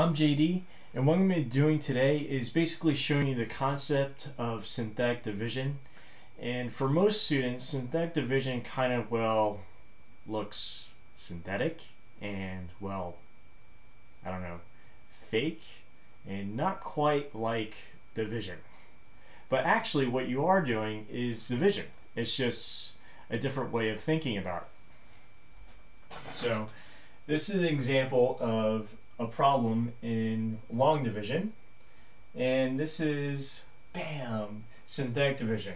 I'm JD, and what I'm going to be doing today is basically showing you the concept of synthetic division. And for most students, synthetic division kind of, looks synthetic and, I don't know, fake and not quite like division. But actually what you are doing is division. It's just a different way of thinking about it. So this is an example of a problem in long division, and this is, bam, synthetic division.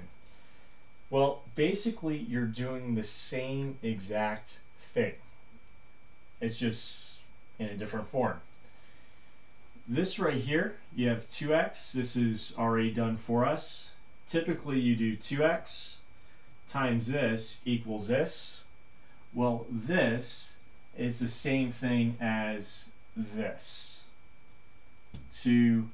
Well, basically you're doing the same exact thing. It's just in a different form. This right here, you have 2x. This is already done for us. Typically you do 2x times this equals this. Well, this is the same thing as this. 2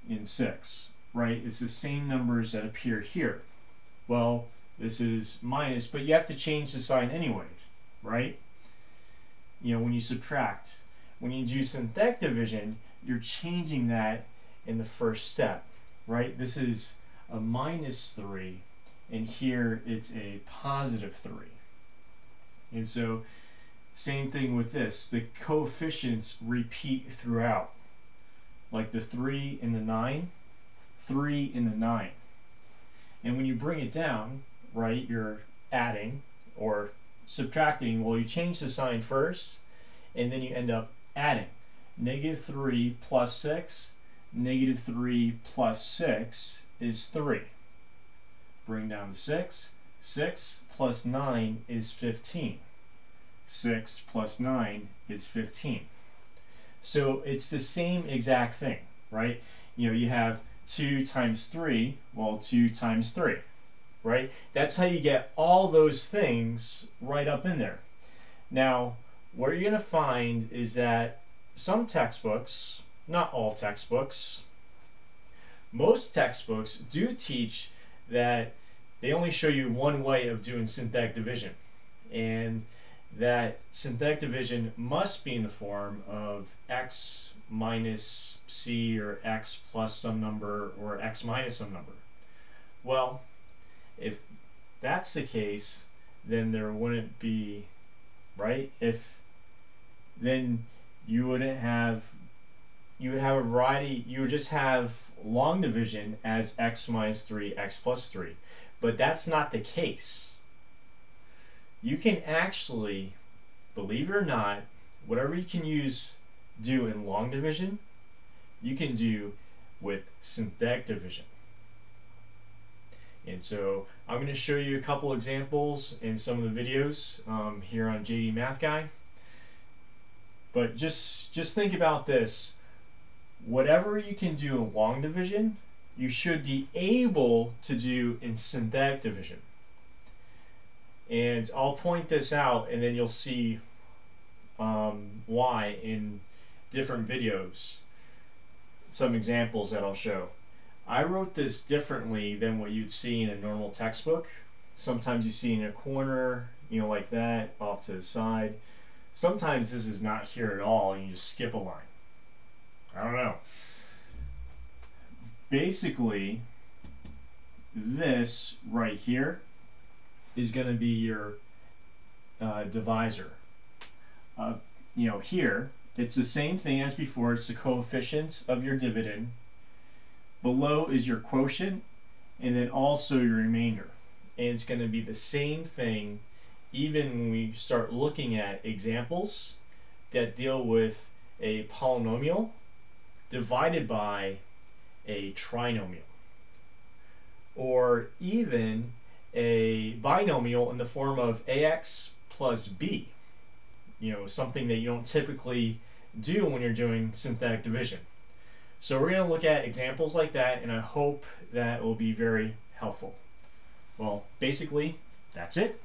and 6, right? It's the same numbers that appear here. Well, this is minus, but you have to change the sign anyway, right? You know, when you subtract. When you do synthetic division, you're changing that in the first step, right? This is a minus 3, and here it's a positive 3. And so, same thing with this. The coefficients repeat throughout. Like the 3 and the 9, 3 and the 9. And when you bring it down, right, you're adding or subtracting. Well, you change the sign first, and then you end up adding. Negative 3 plus 6, negative 3 plus 6 is 3. Bring down the 6. 6 plus 9 is 15. 6 plus 9 is 15. So it's the same exact thing, right? You know, you have 2 times 3, well, 2 times 3, right? That's how you get all those things right up in there. Now, what you're going to find is that some textbooks, not all textbooks, most textbooks do teach that they only show you one way of doing synthetic division, and that synthetic division must be in the form of x minus c, or x plus some number, or x minus some number. Well, if that's the case, then there wouldn't be, right? Then you wouldn't have, you would have a variety, you would just have long division as x minus 3, x plus 3. But that's not the case. You can actually, believe it or not, whatever you can do in long division, you can do with synthetic division. And so I'm going to show you a couple examples in some of the videos here on JD Math Guy. But just think about this. Whatever you can do in long division, you should be able to do in synthetic division. And I'll point this out, and then you'll see why in different videos. Some examples that I'll show. I wrote this differently than what you'd see in a normal textbook. Sometimes you see in a corner, you know, like that, off to the side. Sometimes this is not here at all, and you just skip a line. I don't know. Basically, this right here is going to be your divisor. You know, here, it's the same thing as before. It's the coefficients of your dividend. Below is your quotient, and then also your remainder. And it's going to be the same thing even when we start looking at examples that deal with a polynomial divided by a trinomial, or even a binomial in the form of ax plus b. You know, something that you don't typically do when you're doing synthetic division. So we're going to look at examples like that, and I hope that will be very helpful. Well, basically, that's it.